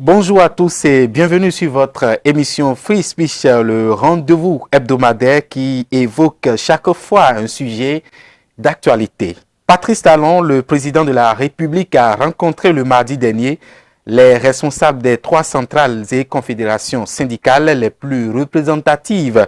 Bonjour à tous et bienvenue sur votre émission Free Speech, le rendez-vous hebdomadaire qui évoque chaque fois un sujet d'actualité. Patrice Talon, le président de la République, a rencontré le mardi dernier les responsables des 3 centrales et confédérations syndicales les plus représentatives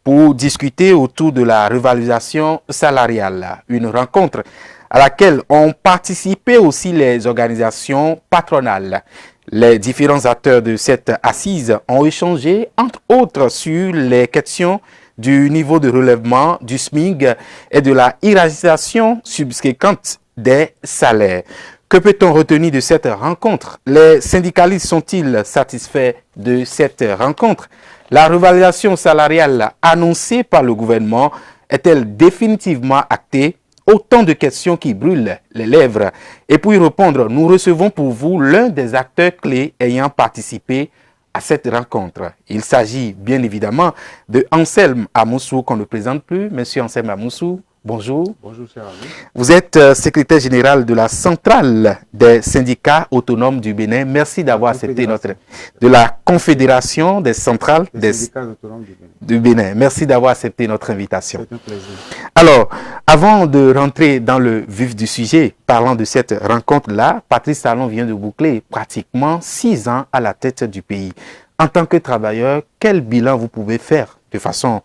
pour discuter autour de la revalorisation salariale. Une rencontre à laquelle ont participé aussi les organisations patronales. Les différents acteurs de cette assise ont échangé, entre autres, sur les questions du niveau de relèvement du SMIC et de la hiérarchisation subséquente des salaires. Que peut-on retenir de cette rencontre? Les syndicalistes sont-ils satisfaits de cette rencontre? La revalorisation salariale annoncée par le gouvernement est-elle définitivement actée? Autant de questions qui brûlent les lèvres. Et pour y répondre, nous recevons pour vous l'un des acteurs clés ayant participé à cette rencontre. Il s'agit bien évidemment de Anselme Amoussou, qu'on ne présente plus. Monsieur Anselme Amoussou, bonjour. Bonjour, cher ami. Vous êtes secrétaire général de la centrale des syndicats autonomes du Bénin. Merci d'avoir accepté de la Confédération des centrales des syndicats autonomes du Bénin. Merci d'avoir accepté notre invitation. C'est un plaisir. Alors, avant de rentrer dans le vif du sujet, parlant de cette rencontre-là, Patrice Talon vient de boucler pratiquement 6 ans à la tête du pays. En tant que travailleur, quel bilan vous pouvez faire de façon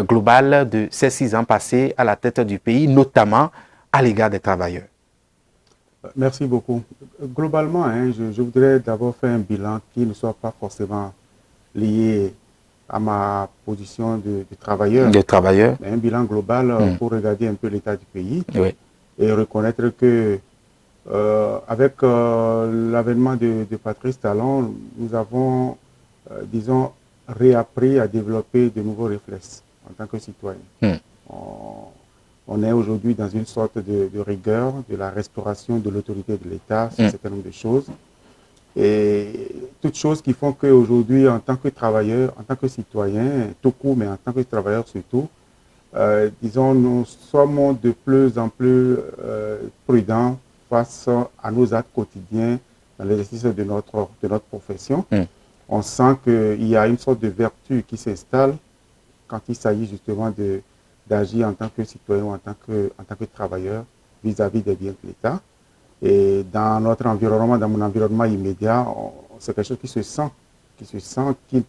globale de ces 6 ans passés à la tête du pays, notamment à l'égard des travailleurs? Merci beaucoup. Globalement, je voudrais d'abord faire un bilan qui ne soit pas forcément lié à ma position de travailleur. Mais un bilan global pour regarder un peu l'état du pays et reconnaître que avec l'avènement de Patrice Talon, nous avons, disons, réappris à développer de nouveaux réflexes en tant que citoyen. On est aujourd'hui dans une sorte de rigueur, de la restauration de l'autorité de l'État sur un certain nombre de choses. Et toutes choses qui font qu'aujourd'hui, en tant que travailleur, en tant que citoyen, tout court, mais en tant que travailleur surtout, disons, nous sommes de plus en plus prudents face à nos actes quotidiens dans l'exercice de notre profession. On sent qu'il y a une sorte de vertu qui s'installe quand il s'agit justement d'agir en tant que citoyen ou en tant que travailleur vis-à-vis des biens de l'État. Et dans notre environnement, dans mon environnement immédiat, c'est quelque chose qui se sent, qui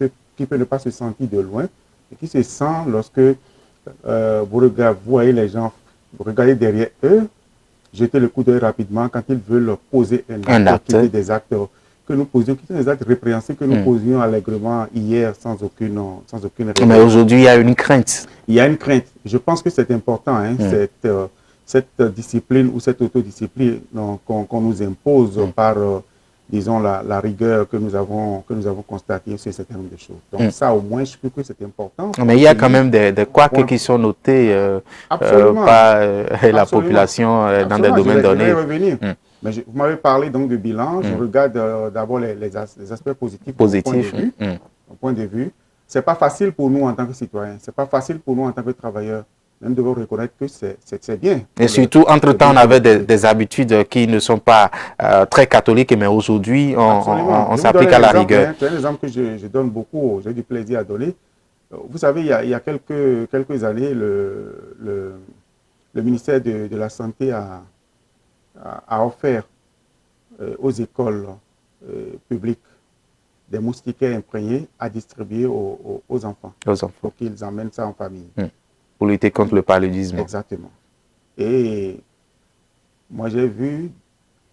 peut ne pas se sentir de loin, et qui se sent lorsque vous voyez les gens, vous regardez derrière eux, jetez le coup d'œil rapidement quand ils veulent poser un acte, des actes que nous posions, qui sont des actes répréhensibles que nous posions allègrement hier sans aucune raison. Mais aujourd'hui, il y a une crainte. Il y a une crainte. Je pense que c'est important, cette discipline ou cette autodiscipline qu'on nous impose par, disons, la rigueur que nous avons constatée sur un certain nombre de choses. Donc ça, au moins, je trouve que c'est important. Mais il y a quand même des couacs qui sont notés par la population dans des domaines donnés. Je vais revenir. Mais vous m'avez parlé donc de bilan. Je regarde d'abord les aspects positifs. Mon point de vue. Ce n'est pas facile pour nous en tant que citoyens. Ce n'est pas facile pour nous en tant que travailleurs. Nous devons reconnaître que c'est bien. Et surtout, entre-temps, on avait des habitudes qui ne sont pas très catholiques, mais aujourd'hui, on s'applique à la rigueur. C'est un exemple que je donne beaucoup, j'ai du plaisir à donner. Vous savez, il y a quelques années, le ministère de la Santé a offert aux écoles publiques des moustiquaires imprégnés à distribuer aux enfants. Pour qu'ils emmènent ça en famille. Pour lutter contre le paludisme. Exactement. Et moi, j'ai vu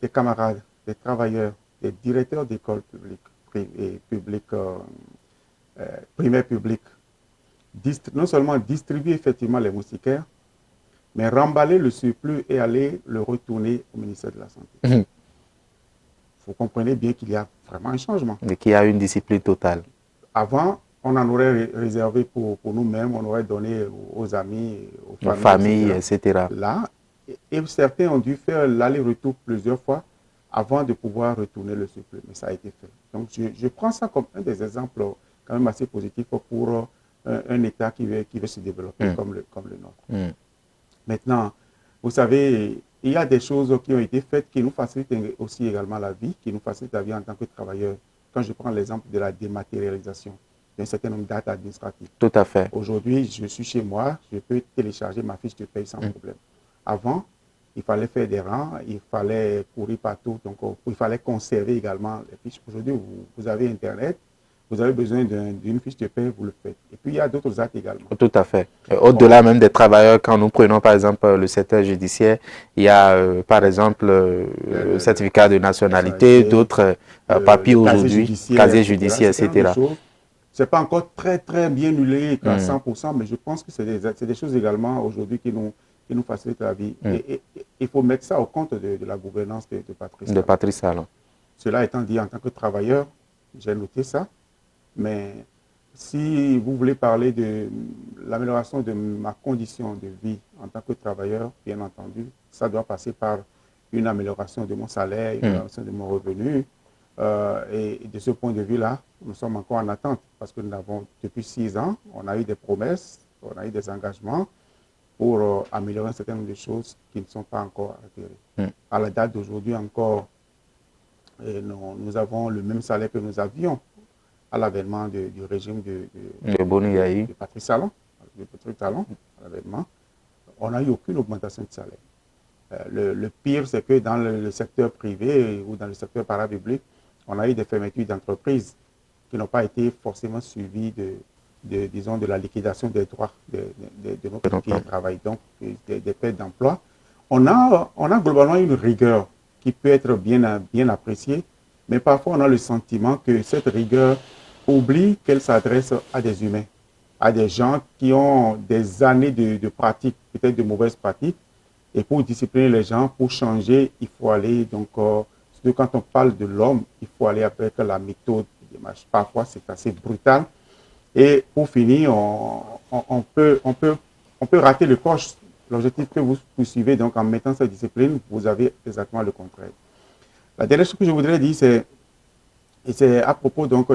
des camarades, des travailleurs, des directeurs d'écoles primaires publiques, non seulement distribuer effectivement les moustiquaires, mais remballer le surplus et aller le retourner au ministère de la Santé. Vous comprenez bien qu'il y a vraiment un changement. Et qu'il y a une discipline totale. Avant, on en aurait réservé pour nous-mêmes, on aurait donné aux amis, aux familles, etc. Là, et certains ont dû faire l'aller-retour plusieurs fois avant de pouvoir retourner le surplus, mais ça a été fait. Donc, je prends ça comme un des exemples quand même assez positifs pour un État qui veut se développer comme le nôtre. Maintenant, vous savez, il y a des choses qui ont été faites qui nous facilitent aussi également la vie, qui nous facilitent la vie en tant que travailleurs quand je prends l'exemple de la dématérialisation d'un certain nombre d'actes administratifs. Tout à fait. Aujourd'hui, je suis chez moi, je peux télécharger ma fiche de paye sans problème. Avant, il fallait faire des rangs, il fallait courir partout, donc il fallait conserver également les fiches. Aujourd'hui, vous avez Internet, vous avez besoin d'une fiche de paie, vous le faites. Et puis, il y a d'autres actes également. Tout à fait. Au-delà même des travailleurs, quand nous prenons par exemple le secteur judiciaire, il y a par exemple le certificat de nationalité, d'autres papiers aujourd'hui, casier judiciaire, etc. Ce n'est pas encore très bien huilé à 100%, mais je pense que c'est des choses également aujourd'hui qui nous facilitent la vie. Et il faut mettre ça au compte de la gouvernance de Patrice Talon. De Patrice Talon. Cela étant dit, en tant que travailleur, j'ai noté ça. Mais si vous voulez parler de l'amélioration de ma condition de vie en tant que travailleur, bien entendu, ça doit passer par une amélioration de mon salaire, une amélioration de mon revenu. Et de ce point de vue-là, nous sommes encore en attente parce que nous avons, depuis 6 ans, on a eu des promesses, on a eu des engagements pour améliorer un certain nombre de choses qui ne sont pas encore atterrées. À la date d'aujourd'hui encore, nous avons le même salaire que nous avions à l'avènement du régime de Patrice Talon, à l'avènement. On n'a eu aucune augmentation de salaire. Le pire, c'est que dans le secteur privé ou dans le secteur parapublic, on a eu des fermetures d'entreprises qui n'ont pas été forcément suivies disons, de la liquidation des droits de nos qui travaillent, donc des pertes d'emploi. On a globalement une rigueur qui peut être bien appréciée, mais parfois on a le sentiment que cette rigueur oublie qu'elle s'adresse à des humains, à des gens qui ont des années de pratiques, peut-être de mauvaises pratiques. Et pour discipliner les gens, pour changer, il faut aller, donc, surtout quand on parle de l'homme, il faut aller avec la méthode. Parfois, c'est assez brutal. Et pour finir, on peut rater le coche. L'objectif que vous poursuivez, donc, en mettant cette discipline, vous avez exactement le contraire. La dernière chose que je voudrais dire, c'est à propos donc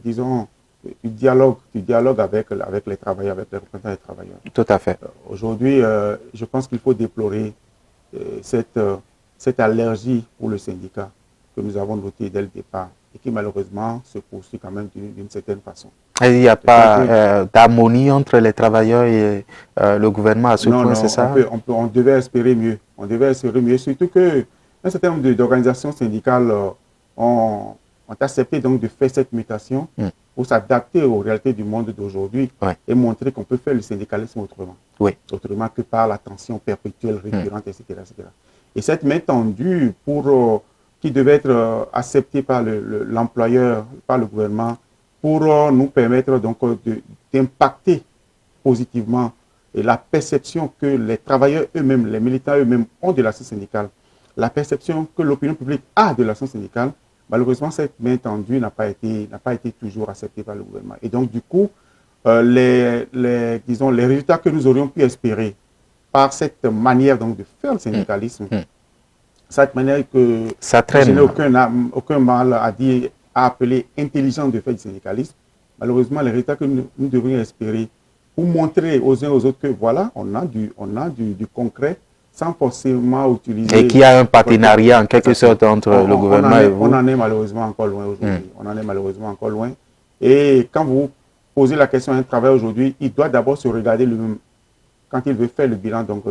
disons, du dialogue avec les travailleurs, avec les représentants des travailleurs. Tout à fait. Aujourd'hui, je pense qu'il faut déplorer cette allergie pour le syndicat que nous avons notée dès le départ et qui malheureusement se poursuit quand même d'une certaine façon. Et il n'y a pas d'harmonie entre les travailleurs et le gouvernement à ce point, c'est ça? On devait espérer mieux. On devait espérer mieux, surtout qu'un certain nombre d'organisations syndicales ont accepté donc de faire cette mutation pour s'adapter aux réalités du monde d'aujourd'hui et montrer qu'on peut faire le syndicalisme autrement. Autrement que par la tension perpétuelle, récurrente, etc., etc. Et cette main tendue qui devait être acceptée par l'employeur, par le gouvernement, pour nous permettre donc d'impacter positivement et la perception que les travailleurs eux-mêmes, les militants eux-mêmes ont de l'action syndicale, la perception que l'opinion publique a de l'action syndicale. Malheureusement, cette main tendue n'a pas été toujours acceptée par le gouvernement. Et donc, du coup, les résultats que nous aurions pu espérer par cette manière donc, de faire le syndicalisme, cette manière que je n'ai aucun mal à dire, à appeler intelligente de faire du syndicalisme, malheureusement, les résultats que nous devrions espérer pour montrer aux uns aux autres que voilà, on a du concret, sans forcément utiliser... Et qu'il y a un partenariat en quelque sorte entre le gouvernement et vous. On en est malheureusement encore loin aujourd'hui. On en est malheureusement encore loin. Et quand vous posez la question à un travailleur aujourd'hui, il doit d'abord se regarder lui-même quand il veut faire le bilan donc,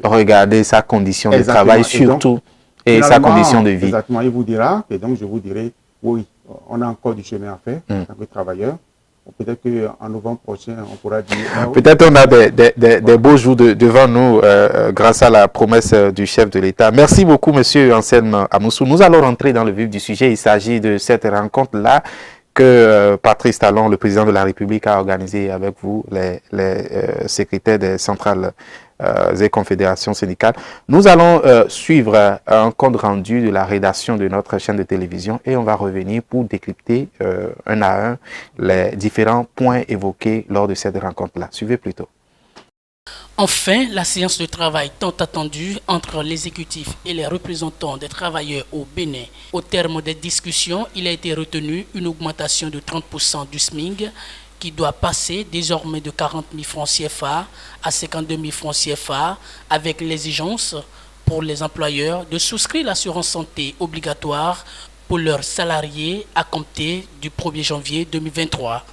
regarder sa condition de travail surtout et sa condition de vie. Exactement, il vous dira, et donc je vous dirai, oui, on a encore du chemin à faire en tant que travailleur. Peut-être qu'en novembre prochain, on pourra dire... Peut-être on a des beaux jours devant nous grâce à la promesse du chef de l'État. Merci beaucoup, Monsieur Anselme Amoussou. Nous allons rentrer dans le vif du sujet. Il s'agit de cette rencontre-là que Patrice Talon, le président de la République, a organisée avec vous, les secrétaires des centrales et confédérations syndicales. Nous allons suivre un compte rendu de la rédaction de notre chaîne de télévision et on va revenir pour décrypter un à un les différents points évoqués lors de cette rencontre-là. Suivez plutôt. Enfin, la séance de travail tant attendue entre l'exécutif et les représentants des travailleurs au Bénin. Au terme des discussions, il a été retenu une augmentation de 30% du SMIC qui doit passer désormais de 40 000 francs CFA à 52 000 francs CFA avec l'exigence pour les employeurs de souscrire l'assurance santé obligatoire pour leurs salariés à compter du 1er janvier 2023.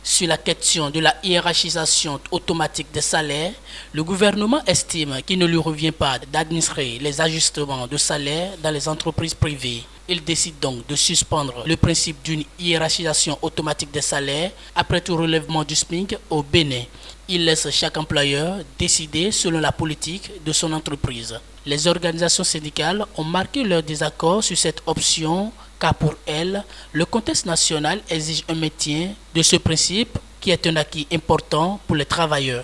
Sur la question de la hiérarchisation automatique des salaires, le gouvernement estime qu'il ne lui revient pas d'administrer les ajustements de salaire dans les entreprises privées. Il décide donc de suspendre le principe d'une hiérarchisation automatique des salaires après tout relèvement du SMIC au Bénin. Il laisse chaque employeur décider selon la politique de son entreprise. Les organisations syndicales ont marqué leur désaccord sur cette option car pour elles, le contexte national exige un maintien de ce principe qui est un acquis important pour les travailleurs.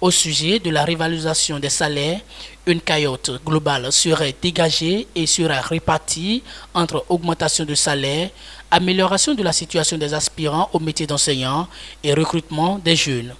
Au sujet de la rivalisation des salaires, une cagnotte globale serait dégagée et sera répartie entre augmentation de salaire, amélioration de la situation des aspirants au métier d'enseignant et recrutement des jeunes.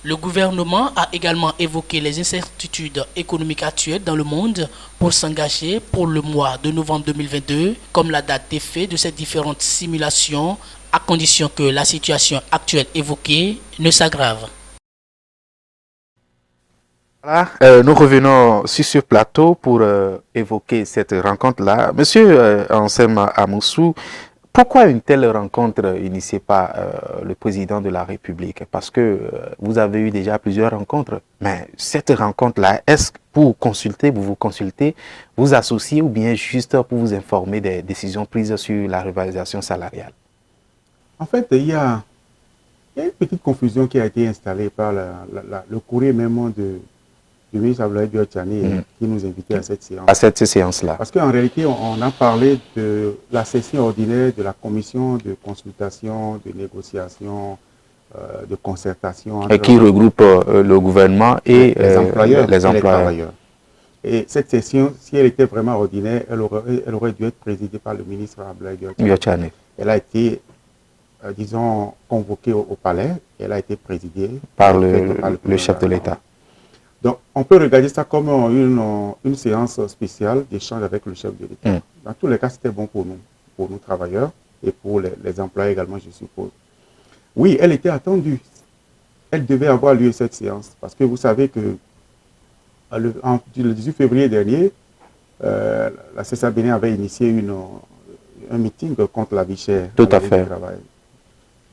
Le gouvernement a également évoqué les incertitudes économiques actuelles dans le monde pour s'engager pour le mois de novembre 2022 comme la date d'effet de ces différentes simulations à condition que la situation actuelle évoquée ne s'aggrave. Voilà, nous revenons sur ce plateau pour évoquer cette rencontre-là. Monsieur Anselme Amoussou, pourquoi une telle rencontre initiée par le président de la République? Parce que vous avez eu déjà plusieurs rencontres, mais cette rencontre-là, est-ce que pour consulter, vous consultez, vous associez ou bien juste pour vous informer des décisions prises sur la revalorisation salariale? En fait, il y a une petite confusion qui a été installée par le courrier même du ministre Abdoulaye Diop-Tchani qui nous invitait à cette séance. À cette séance-là. Parce qu'en réalité, on a parlé de la session ordinaire de la commission de consultation, de négociation, de concertation. Et qui regroupe le gouvernement et les employeurs. Les travailleurs. Et cette session, si elle était vraiment ordinaire, elle aurait dû être présidée par le ministre Abdoulaye Diop-Tchani. Elle a été, disons, convoquée au palais. Elle a été présidée par le chef de l'État. Donc, on peut regarder ça comme une séance spéciale d'échange avec le chef de l'État. Dans tous les cas, c'était bon pour nous travailleurs et pour les employés également, je suppose. Oui, elle était attendue. Elle devait avoir lieu cette séance parce que vous savez que le 18 février dernier, la CSA Bénin avait initié un meeting contre la vie chère. Tout à fait.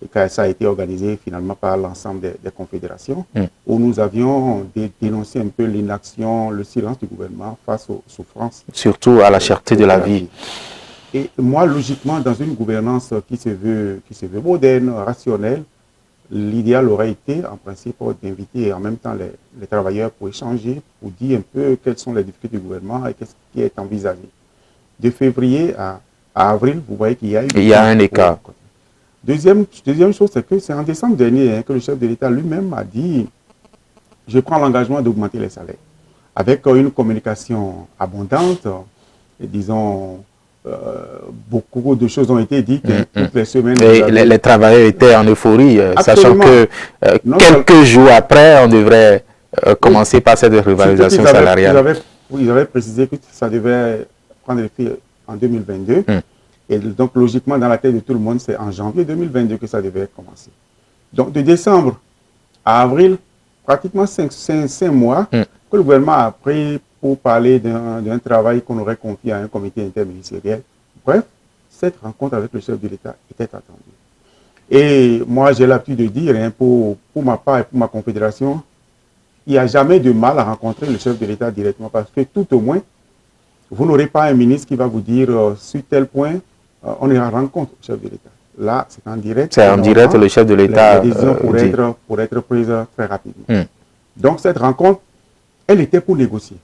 Et que ça a été organisé finalement par l'ensemble des confédérations, où nous avions dénoncé un peu l'inaction, le silence du gouvernement face aux souffrances. Surtout à la cherté de la vie. Et moi, logiquement, dans une gouvernance qui se veut moderne, rationnelle, l'idéal aurait été, en principe, d'inviter en même temps les travailleurs pour échanger, pour dire un peu quelles sont les difficultés du gouvernement et qu'est-ce qui est envisagé. De février à avril, vous voyez qu'il y a un écart. Deuxième chose, c'est que c'est en décembre dernier que le chef de l'État lui-même a dit « Je prends l'engagement d'augmenter les salaires ». Avec une communication abondante, et disons, beaucoup de choses ont été dites toutes les semaines. Les travailleurs étaient en euphorie, sachant que quelques jours après, on devrait commencer par cette revalorisation salariale. Ils avaient précisé que ça devait prendre effet en 2022. Et donc, logiquement, dans la tête de tout le monde, c'est en janvier 2022 que ça devait commencer. Donc, de décembre à avril, pratiquement 5 mois que le gouvernement a pris pour parler d'un travail qu'on aurait confié à un comité interministériel. Bref, cette rencontre avec le chef de l'État était attendue. Et moi, j'ai l'habitude de dire, pour ma part et pour ma confédération, il n'y a jamais de mal à rencontrer le chef de l'État directement parce que tout au moins, vous n'aurez pas un ministre qui va vous dire sur tel point, on ira rencontre le chef de l'État. Là, c'est en direct. C'est en direct, le chef de l'État. Les décisions pour être prises très rapidement. Donc, cette rencontre, elle était pour négocier.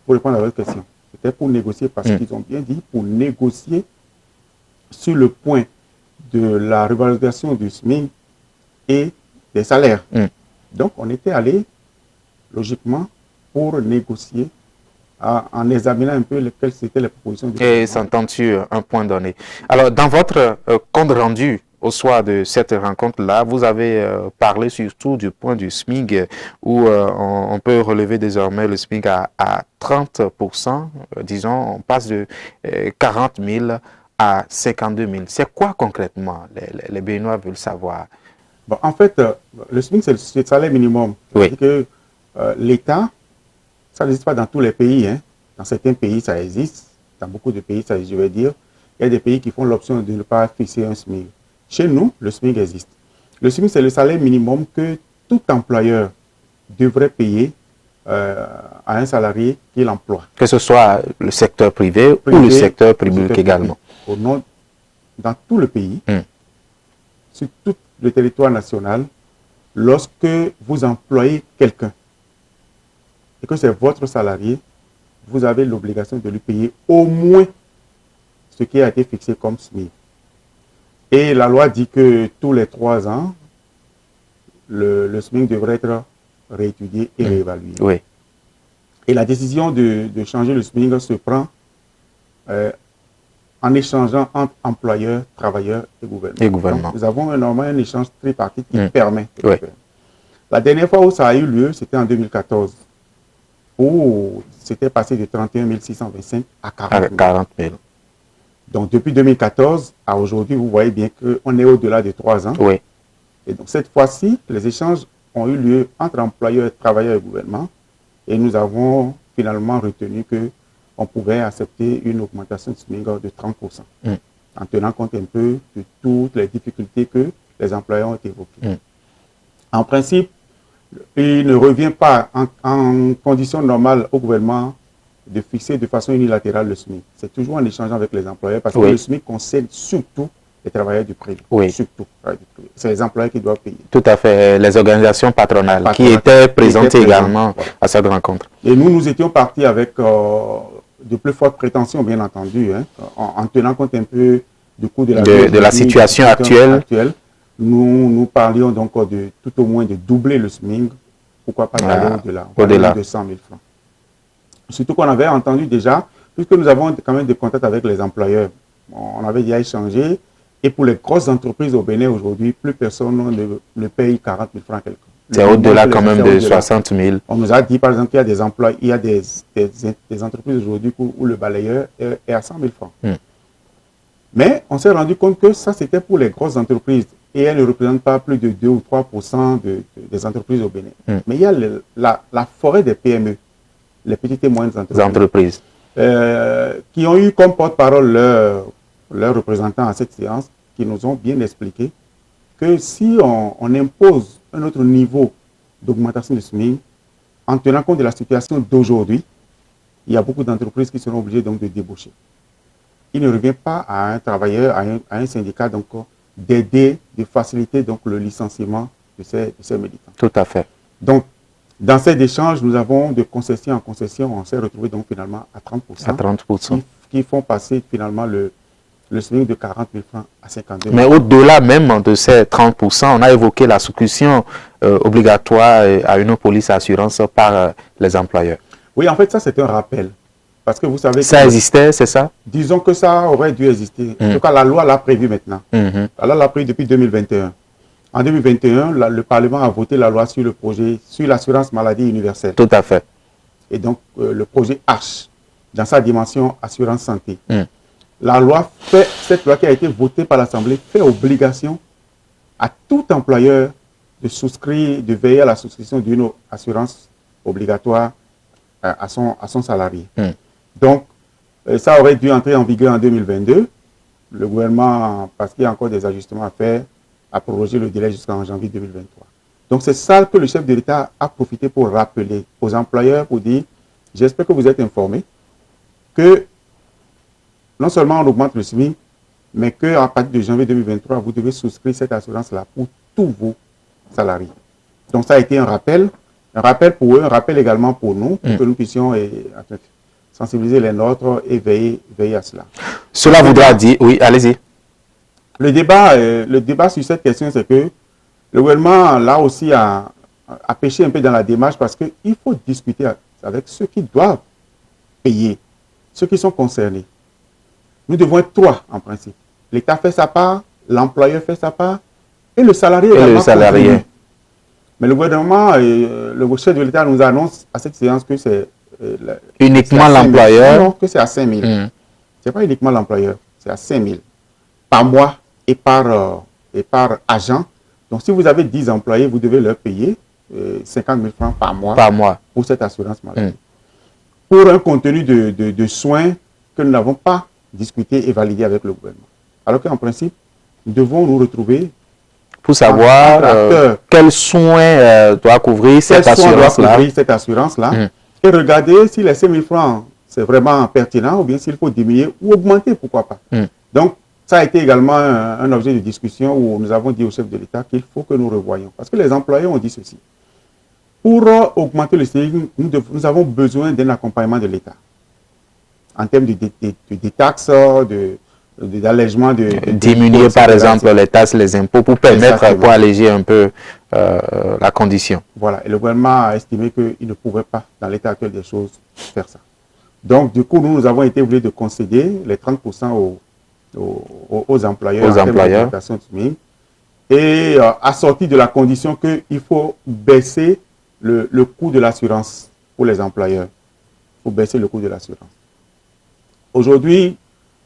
Pour répondre à votre question. C'était pour négocier parce qu'ils ont bien dit, pour négocier sur le point de la revalorisation du SMIC et des salaires. Donc, on était allé, logiquement, pour négocier en examinant un peu quelles étaient les propositions. Et s'entendre sur un point donné. Alors, dans votre compte rendu au soir de cette rencontre-là, vous avez parlé surtout du point du SMIC où on peut relever désormais le SMIC à 30%. Disons, on passe de 40 000 à 52 000. C'est quoi concrètement? Les Béninois veulent savoir. Bon, en fait, le SMIC, c'est le salaire minimum. C'est-à-dire que l'État, ça n'existe pas dans tous les pays. Dans certains pays, ça existe. Dans beaucoup de pays, ça, je vais dire, il y a des pays qui font l'option de ne pas fixer un SMIC. Chez nous, le SMIC existe. Le SMIC, c'est le salaire minimum que tout employeur devrait payer à un salarié qu'il emploie. Que ce soit le secteur privé ou le secteur public également. Dans tout le pays, sur tout le territoire national, lorsque vous employez quelqu'un et que c'est votre salarié, vous avez l'obligation de lui payer au moins ce qui a été fixé comme SMIC. Et la loi dit que tous les 3 ans, le SMIC devrait être réétudié et réévalué. Oui. Et la décision de changer le SMIC se prend en échangeant entre employeurs, travailleurs et gouvernement. Donc, nous avons normalement un échange tripartite qui permet de le faire. La dernière fois où ça a eu lieu, c'était en 2014, où c'était passé de 31 625 à 40 000. Donc, depuis 2014 à aujourd'hui, vous voyez bien qu'on est au-delà de 3 ans. Oui. Et donc, cette fois-ci, les échanges ont eu lieu entre employeurs, travailleurs et gouvernement. Et nous avons finalement retenu qu'on pouvait accepter une augmentation de SMIC de 30%, en tenant compte un peu de toutes les difficultés que les employeurs ont évoquées. En principe, il ne revient pas en conditions normales au gouvernement de fixer de façon unilatérale le SMIC. C'est toujours en échangeant avec les employeurs parce que le SMIC concerne surtout les travailleurs du privé. Surtout. C'est les employeurs qui doivent payer. Tout à fait. Les organisations patronales qui étaient présentes également à cette rencontre. Et nous étions partis avec de plus fortes prétentions, bien entendu, en tenant compte un peu du coût de la situation actuelle. Nous parlions donc de tout au moins de doubler le SMIC, pourquoi pas d'aller au-delà de 100 000 francs. Surtout qu'on avait entendu déjà, puisque nous avons quand même des contacts avec les employeurs, on avait déjà échangé Et pour les grosses entreprises au Bénin aujourd'hui, plus personne ne paye 40 000 francs quelqu'un. C'est au-delà quand même de 60 000. On nous a dit par exemple qu'il y a des emplois, il y a des entreprises aujourd'hui où le balayeur est à 100 000 francs. Mais on s'est rendu compte que ça c'était pour les grosses entreprises et elles ne représentent pas plus de 2 ou 3% des entreprises au Bénin. Mais il y a la forêt des PME, les petites et moyennes entreprises. Qui ont eu comme porte-parole leurs représentants à cette séance, qui nous ont bien expliqué que si on impose un autre niveau d'augmentation du SMIC, en tenant compte de la situation d'aujourd'hui, il y a beaucoup d'entreprises qui seront obligées donc de débaucher. Il ne revient pas à un travailleur, à un syndicat donc d'aider, de faciliter donc le licenciement de ces militants. Tout à fait. Donc, dans cet échange, nous avons de concession en concession, on s'est retrouvé donc finalement à 30%. À 30%. Qui font passer finalement le SMIC de 40 000 francs à 52 000. Mais au-delà même de ces 30%, on a évoqué la souscription obligatoire à une police assurance par les employeurs. Oui, en fait, ça c'est un rappel. Parce que vous savez que ça existait, c'est ça? Disons que ça aurait dû exister. En tout cas, la loi l'a prévu maintenant. La loi l'a prévu depuis 2021. En 2021, le Parlement a voté la loi sur le projet, sur l'assurance maladie universelle. Tout à fait. Et donc, le projet H, dans sa dimension assurance santé. La loi cette loi qui a été votée par l'Assemblée fait obligation à tout employeur de souscrire, de veiller à la souscription d'une assurance obligatoire à son salarié. Donc, ça aurait dû entrer en vigueur en 2022. Le gouvernement, parce qu'il y a encore des ajustements à faire, a prorogé le délai jusqu'en janvier 2023. Donc, c'est ça que le chef de l'État a profité pour rappeler aux employeurs, pour dire, j'espère que vous êtes informés, que non seulement on augmente le SMIC, mais qu'à partir de janvier 2023, vous devez souscrire cette assurance-là pour tous vos salariés. Donc, ça a été un rappel pour eux, un rappel également pour nous, pour que nous puissions sensibiliser les nôtres et veiller à cela. Cela voudra dire, oui, allez-y. Le débat sur cette question, c'est que le gouvernement, là aussi, a pêché un peu dans la démarche parce qu'il faut discuter avec ceux qui doivent payer, ceux qui sont concernés. Nous devons être trois, en principe. L'État fait sa part, l'employeur fait sa part, et le salarié également. Mais le gouvernement, le chef de l'État nous annonce à cette séance que c'est uniquement l'employeur. Non, que c'est à 5 000. Ce n'est pas uniquement l'employeur, c'est à 5 000 par mois et par agent. Donc, si vous avez 10 employés, vous devez leur payer 50 000 francs par mois pour cette assurance maladie. Pour un contenu de soins que nous n'avons pas discuté et validé avec le gouvernement. Alors qu'en principe, nous devons nous retrouver pour savoir quels soins doit couvrir cette assurance-là. Et regarder si les 5 000 francs, c'est vraiment pertinent ou bien s'il faut diminuer ou augmenter, pourquoi pas. Donc, ça a été également un objet de discussion où nous avons dit au chef de l'État qu'il faut que nous revoyions. Parce que les employés ont dit ceci. Pour augmenter le SMIC, nous avons besoin d'un accompagnement de l'État. En termes de taxes, d'allègement diminuer par exemple les taxes, les impôts pour permettre, pour alléger un peu la condition. Voilà, et le gouvernement a estimé qu'il ne pouvait pas, dans l'état actuel des choses, faire ça. Donc, du coup, nous avons été obligés de concéder les 30% aux employeurs. Et assorti de la condition qu'il faut baisser le coût de l'assurance pour les employeurs. Il faut baisser le coût de l'assurance. Aujourd'hui,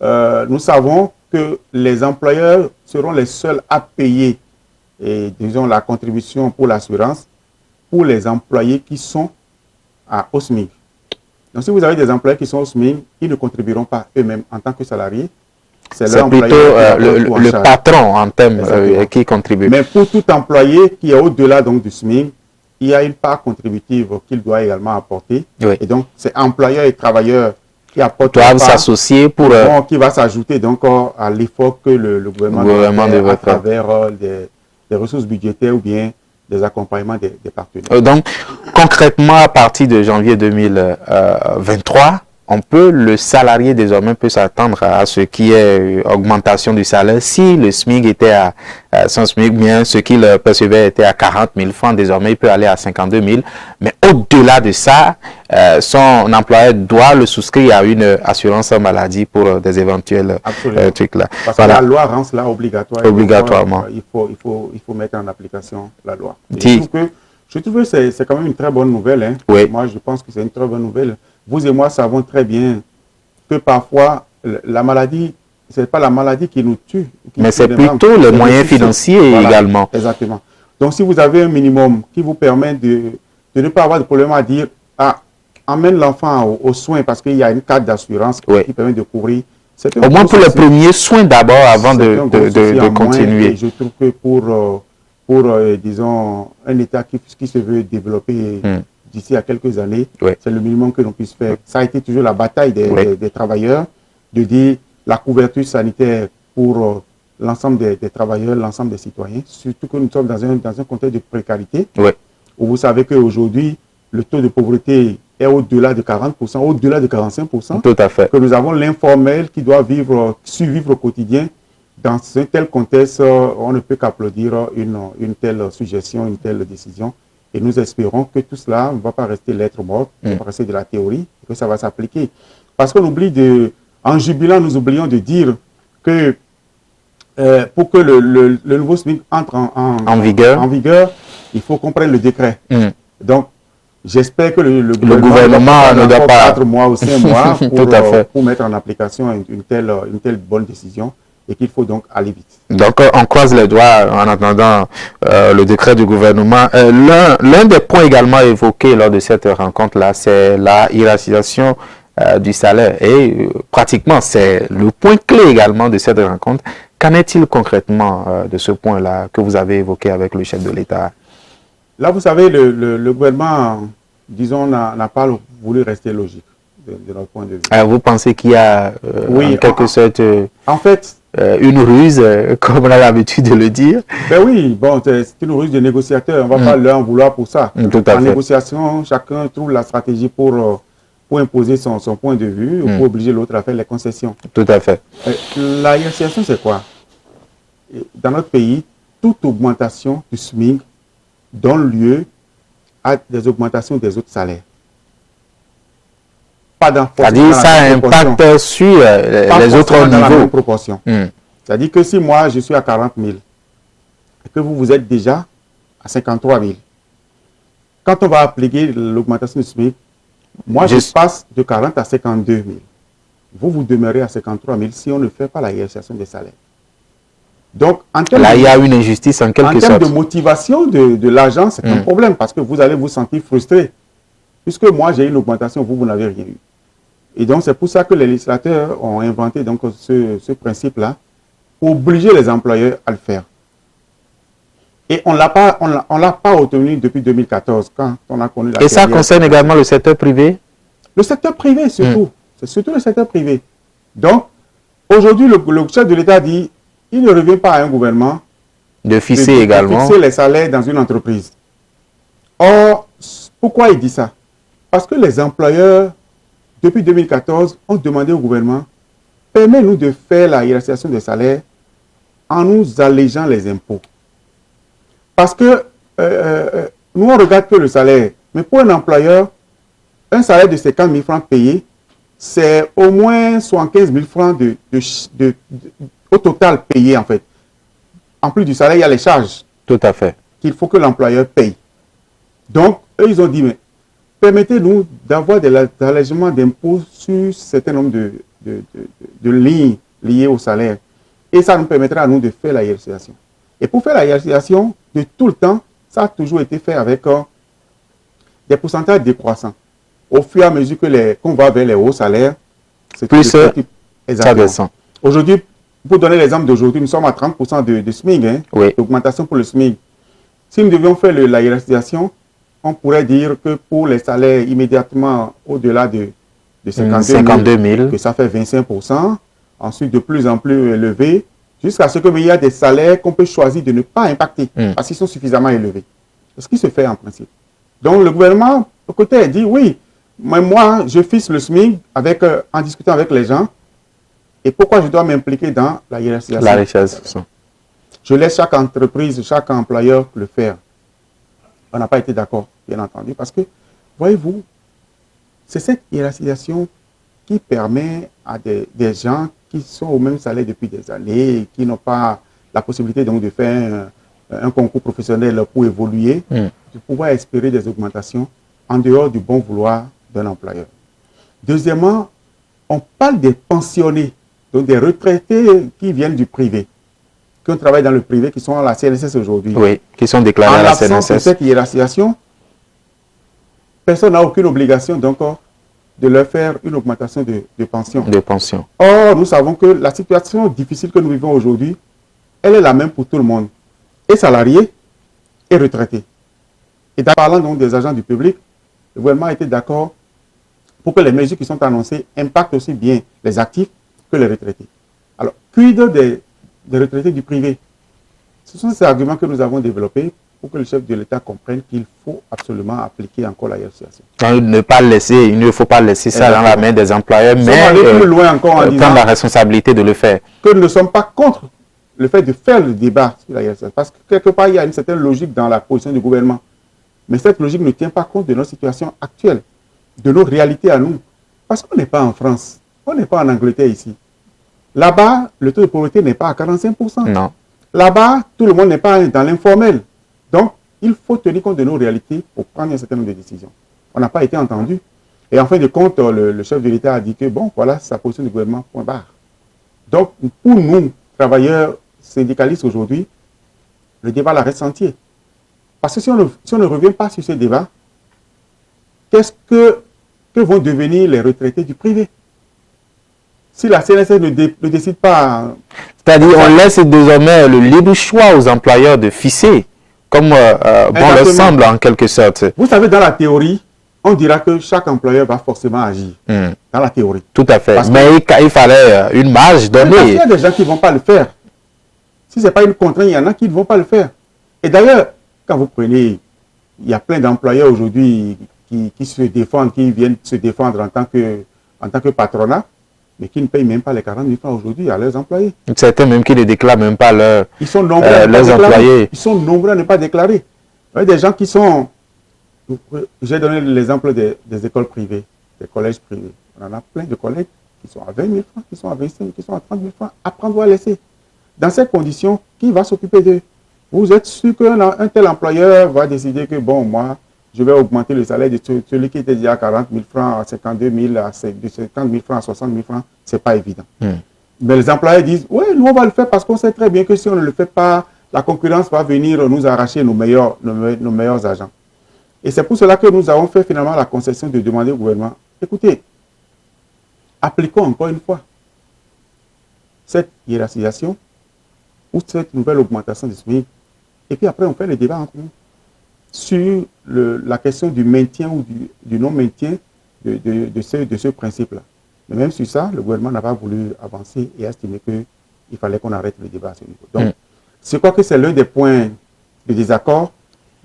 nous savons que les employeurs seront les seuls à payer, disons, la contribution pour l'assurance pour les employés qui sont au SMIC. Donc, si vous avez des employés qui sont au SMIC, ils ne contribueront pas eux-mêmes en tant que salariés. C'est plutôt le patron en termes qui contribue. Mais pour tout employé qui est au-delà du SMIC, il y a une part contributive qu'il doit également apporter. Oui. Et donc, c'est employeurs et travailleurs qui doivent s'associer pour... qui va s'ajouter donc à l'effort que le gouvernement doit faire à travers des ressources budgétaires ou bien des accompagnements des partenaires. Donc, concrètement, à partir de janvier 2023, le salarié désormais peut s'attendre à ce qui est augmentation du salaire. Si le SMIC était à son SMIC, bien, ce qu'il percevait était à 40 000 francs, désormais il peut aller à 52 000. Mais au-delà de ça, son employeur doit le souscrire à une assurance maladie pour des éventuels trucs là. Parce que la loi rend cela obligatoire. Obligatoirement. Il faut mettre en application la loi. Je trouve que c'est quand même une très bonne nouvelle. Hein. Oui. Moi, je pense que c'est une très bonne nouvelle. Vous et moi savons très bien que parfois, la maladie, ce n'est pas la maladie qui nous tue. Mais c'est plutôt les moyens financiers également. Exactement. Donc, si vous avez un minimum qui vous permet de ne pas avoir de problème à dire, emmène l'enfant aux soins parce qu'il y a une carte d'assurance qui permet de couvrir. Au moins pour les premiers soins d'abord avant de continuer. Et je trouve que pour disons, un État qui se veut développer d'ici à quelques années, c'est le minimum que l'on puisse faire. Ça a été toujours la bataille des travailleurs, de dire la couverture sanitaire pour l'ensemble des travailleurs, l'ensemble des citoyens, surtout que nous sommes dans un contexte de précarité, où vous savez qu'aujourd'hui, le taux de pauvreté est au-delà de 40%, au-delà de 45%. Tout à fait. Que nous avons l'informel qui doit survivre au quotidien. Dans un tel contexte, on ne peut qu'applaudir une telle suggestion, une telle décision. Et nous espérons que tout cela ne va pas rester lettre morte, ne va pas rester de la théorie, que ça va s'appliquer. Parce qu'on oublie en jubilant, nous oublions de dire que pour que le nouveau SMIC entre en vigueur, il faut qu'on prenne le décret. Donc, j'espère que le gouvernement ne doit pas 4 mois ou 5 mois pour mettre en application une telle bonne décision. Et qu'il faut donc aller vite. Donc, on croise les doigts en attendant le décret du gouvernement. L'un des points également évoqués lors de cette rencontre-là, c'est la hiérarchisation du salaire. Et pratiquement, c'est le point clé également de cette rencontre. Qu'en est-il concrètement de ce point-là que vous avez évoqué avec le chef de l'État? Là, vous savez, le gouvernement, disons, n'a pas voulu rester logique de notre point de vue. Vous pensez qu'il y a en quelque sorte... En fait... une ruse, comme on a l'habitude de le dire. Ben oui, bon, c'est une ruse de négociateur. On ne va pas leur en vouloir pour ça. En négociation, chacun trouve la stratégie pour imposer son point de vue ou pour obliger l'autre à faire les concessions. Tout à fait. La hiérarchisation, c'est quoi? Dans notre pays, toute augmentation du SMIC donne lieu à des augmentations des autres salaires. C'est-à-dire ça impacte sur les autres niveaux. Dans la même proportion. C'est-à-dire que si moi, je suis à 40 000 et que vous êtes déjà à 53 000, quand on va appliquer l'augmentation du SMIC, moi, je passe de 40 à 52 000. Vous demeurez à 53 000 si on ne fait pas la hiérarchisation des salaires. Donc, là, il y a une injustice en quelque sorte. En termes de motivation de l'agent, c'est un problème parce que vous allez vous sentir frustré. Puisque moi, j'ai une augmentation, vous n'avez rien eu. Et donc, c'est pour ça que les législateurs ont inventé donc, ce principe-là, pour obliger les employeurs à le faire. Et on ne l'a pas obtenu depuis 2014, quand on a connu la... Et ça concerne également le secteur privé? Le secteur privé, surtout. C'est surtout le secteur privé. Donc, aujourd'hui, le chef de l'État dit, il ne revient pas à un gouvernement de fixer également. De fixer les salaires dans une entreprise. Or, pourquoi il dit ça? Parce que les employeurs, depuis 2014, ont demandé au gouvernement, permets-nous de faire la hiérarchisation des salaires en nous allégeant les impôts. Parce que nous, on regarde que le salaire. Mais pour un employeur, un salaire de 50 000 francs payé, c'est au moins 75 000 francs au total payé, en fait. En plus du salaire, il y a les charges. Tout à fait. Qu'il faut que l'employeur paye. Donc, eux, ils ont dit, mais permettez-nous d'avoir des allègements d'impôts sur un certain nombre de lignes liées au salaire. Et ça nous permettra à nous de faire la hiérarchisation. Et pour faire la hiérarchisation, de tout le temps, ça a toujours été fait avec des pourcentages décroissants. Au fur et à mesure qu'on va vers les hauts salaires, c'est plus ça descend. Aujourd'hui, pour donner l'exemple d'aujourd'hui, nous sommes à 30% de SMIC, hein, d'augmentation pour le SMIC. Si nous devions faire la hiérarchisation, on pourrait dire que pour les salaires immédiatement au-delà de 52 000, que ça fait 25%, ensuite de plus en plus élevé, jusqu'à ce qu'il y a des salaires qu'on peut choisir de ne pas impacter, parce qu'ils sont suffisamment élevés. C'est ce qui se fait en principe. Donc le gouvernement, au côté, dit oui, Mais moi, je fixe le SMIC en discutant avec les gens. Et pourquoi je dois m'impliquer dans la hiérarchisation? La hiérarchisation. Je laisse chaque entreprise, chaque employeur le faire. On n'a pas été d'accord, bien entendu, parce que, voyez-vous, c'est cette hiérarchisation qui permet à des gens qui sont au même salaire depuis des années, qui n'ont pas la possibilité donc de faire un concours professionnel pour évoluer, de pouvoir espérer des augmentations en dehors du bon vouloir d'un employeur. Deuxièmement, on parle des pensionnés, donc des retraités qui viennent du privé, qui ont travaillé dans le privé, qui sont à la CNSS aujourd'hui. Oui, qui sont déclarés à la CNSS. En l'absence de cette hiérarchisation, personne n'a aucune obligation donc de leur faire une augmentation de pension. De pension. Or, nous savons que la situation difficile que nous vivons aujourd'hui, elle est la même pour tout le monde, et salariés et retraités. Et en parlant donc des agents du public, le gouvernement a été d'accord pour que les mesures qui sont annoncées impactent aussi bien les actifs que les retraités. Alors, quid des retraités du privé? Ce sont ces arguments que nous avons développés pour que le chef de l'État comprenne qu'il faut absolument appliquer encore la hiérarchisation. Il ne faut pas laisser ça dans la main des employeurs, mais plus loin encore en disant prendre la responsabilité de le faire. Que nous ne sommes pas contre le fait de faire le débat sur la hiérarchisation, parce que quelque part, il y a une certaine logique dans la position du gouvernement. Mais cette logique ne tient pas compte de notre situation actuelle, de nos réalités à nous. Parce qu'on n'est pas en France, on n'est pas en Angleterre ici. Là-bas, le taux de pauvreté n'est pas à 45%. Non. Là-bas, tout le monde n'est pas dans l'informel. Donc, il faut tenir compte de nos réalités pour prendre un certain nombre de décisions. On n'a pas été entendu. Et en fin de compte, le chef de l'État a dit que, bon, voilà sa position du gouvernement, point barre. Donc, pour nous, travailleurs syndicalistes aujourd'hui, le débat la reste entier. Parce que si on ne revient pas sur ce débat, qu'est-ce que vont devenir les retraités du privé? Si la CNSS ne décide pas... C'est-à-dire on laisse désormais le libre choix aux employeurs de fixer, comme bon leur semble en quelque sorte. Vous savez, dans la théorie, on dira que chaque employeur va forcément agir. Dans la théorie. Tout à fait. Mais il fallait une marge donnée. Parce qu'il y a des gens qui ne vont pas le faire. Si ce n'est pas une contrainte, il y en a qui ne vont pas le faire. Et d'ailleurs, quand vous prenez, il y a plein d'employeurs aujourd'hui qui se défendent, qui viennent se défendre en tant que patronat, mais qui ne payent même pas les 40 000 francs aujourd'hui à leurs employés. Certains même qui ne déclarent même pas leurs employés. Ils sont nombreux à ne pas déclarer. Il y a des gens qui sont... J'ai donné l'exemple des écoles privées, des collèges privés. On en a plein de collègues qui sont à 20 000 francs, qui sont à 25 000, qui sont à 30 000 francs. Apprendre ou à laisser. Dans ces conditions, qui va s'occuper d'eux? Vous êtes sûr qu'un tel employeur va décider que, bon, moi, je vais augmenter le salaire de celui qui était déjà à 40 000 francs, à 52 000, de 50 000 francs à 60 000 francs, ce n'est pas évident. Mais les employeurs disent, oui, nous on va le faire parce qu'on sait très bien que si on ne le fait pas, la concurrence va venir nous arracher nos meilleurs agents. Et c'est pour cela que nous avons fait finalement la concession de demander au gouvernement, écoutez, appliquons encore une fois cette hiérarchisation ou cette nouvelle augmentation du SMIC. Et puis après, on fait le débat entre nous sur la question du maintien ou du non-maintien de ce principe-là. Mais même sur ça, le gouvernement n'a pas voulu avancer et a estimé qu'il fallait qu'on arrête le débat à ce niveau. Donc, je crois que c'est l'un des points de désaccord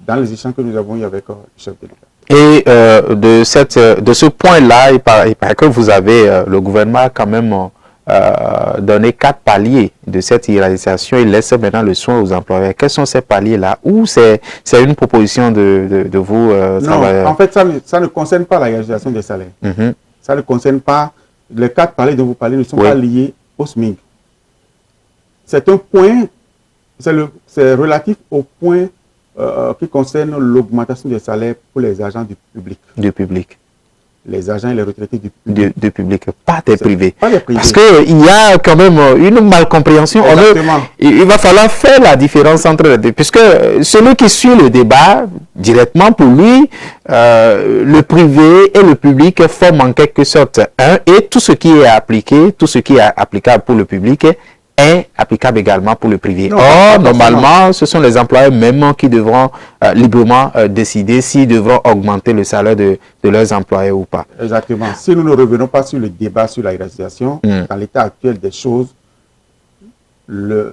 dans les échanges que nous avons eu avec le chef de l'État. Et de ce point-là, il paraît que vous avez, le gouvernement a quand même donné 4 paliers de cette hiérarchisation. Il laisse maintenant le soin aux employeurs. Quels sont ces paliers-là? Ou c'est une proposition de vous, travailleurs? Non, en fait, ça ne concerne pas la hiérarchisation des salaires. Ça ne concerne pas... Les 4 paliers dont vous parlez ne sont pas liés au SMIC. C'est un point... C'est relatif au point qui concerne l'augmentation des salaires pour les agents du public. Du public. Les agents et les retraités du public, pas des privés. Pas des privés. Parce qu'il y a quand même une malcompréhension. Il va falloir faire la différence entre les deux. Puisque celui qui suit le débat, directement pour lui, le privé et le public forment en quelque sorte un. Et tout ce qui est appliqué, tout ce qui est applicable pour le public est applicable également pour le privé. Or, normalement, ce sont les employeurs même qui devront librement décider s'ils devront augmenter le salaire de leurs employés ou pas. Exactement. Si nous ne revenons pas sur le débat sur la hiérarchisation, dans l'état actuel des choses,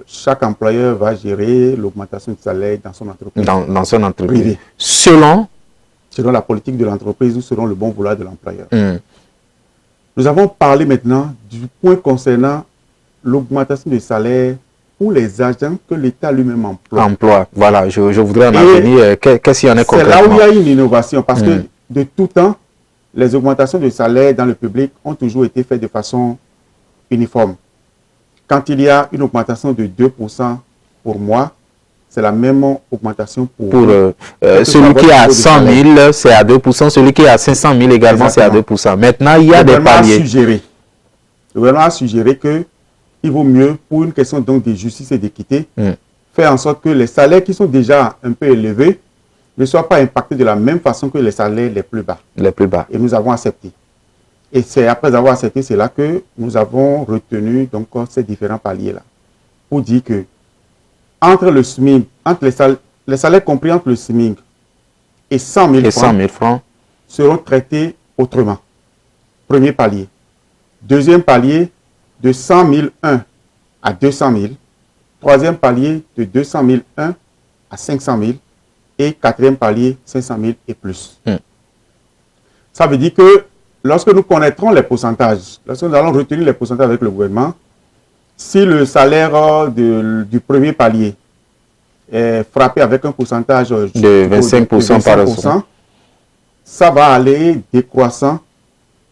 chaque employeur va gérer l'augmentation du salaire dans son entreprise. Dans son entreprise. Selon selon la politique de l'entreprise ou selon le bon vouloir de l'employeur. Nous avons parlé maintenant du point concernant l'augmentation des salaires pour les agents que l'État lui-même emploie. Voilà, je voudrais en venir. Qu'est-ce qu'il y en a concrètement? C'est là où il y a une innovation parce que de tout temps, les augmentations de salaire dans le public ont toujours été faites de façon uniforme. Quand il y a une augmentation de 2% pour moi, c'est la même augmentation pour celui qui est à 100 000, c'est à 2%. Celui qui est à 500 000 également, c'est à 2%. Maintenant, il y a des paliers. Le gouvernement a suggéré qu'il vaut mieux, pour une question donc de justice et d'équité, faire en sorte que les salaires qui sont déjà un peu élevés ne soient pas impactés de la même façon que les salaires les plus bas. Les plus bas. Et nous avons accepté. Et c'est après avoir accepté, c'est là que nous avons retenu donc ces différents paliers-là. Pour dire que entre le SMIC, entre les salaires compris entre le SMIC et 100 000 francs seront traités autrement. Premier palier. Deuxième palier, de 100 001 à 200 000. Troisième palier, de 200 001 à 500 000. Et quatrième palier, 500 000 et plus. Ça veut dire que lorsque nous connaîtrons les pourcentages, lorsque nous allons retenir les pourcentages avec le gouvernement, si le salaire du premier palier est frappé avec un pourcentage de 25% par an, ça va aller décroissant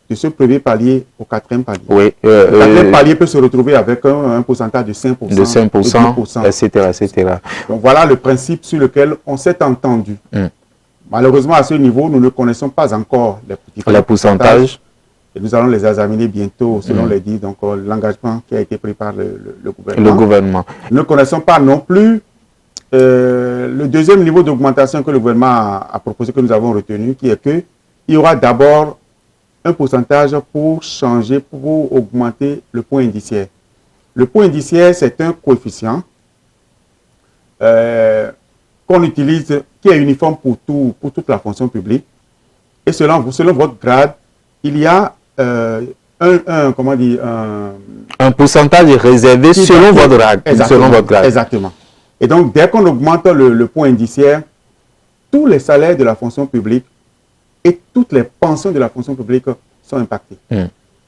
de ce premier palier au quatrième palier. Oui, le quatrième palier peut se retrouver avec un pourcentage de 5%, de 5%, etc. Donc voilà le principe sur lequel on s'est entendu. Malheureusement, à ce niveau, nous ne connaissons pas encore les pourcentages. Et nous allons les examiner bientôt, selon les dits, donc l'engagement qui a été pris par le gouvernement. Nous ne connaissons pas non plus le deuxième niveau d'augmentation que le gouvernement a proposé, que nous avons retenu, qui est qu'il y aura d'abord un pourcentage pour augmenter le point indiciaire. Le point indiciaire, c'est un coefficient qu'on utilise, qui est uniforme pour toute la fonction publique. Et selon votre grade, il y a un pourcentage réservé selon votre grade. Exactement. Et donc, dès qu'on augmente le point indiciaire, tous les salaires de la fonction publique et toutes les pensions de la fonction publique sont impactées.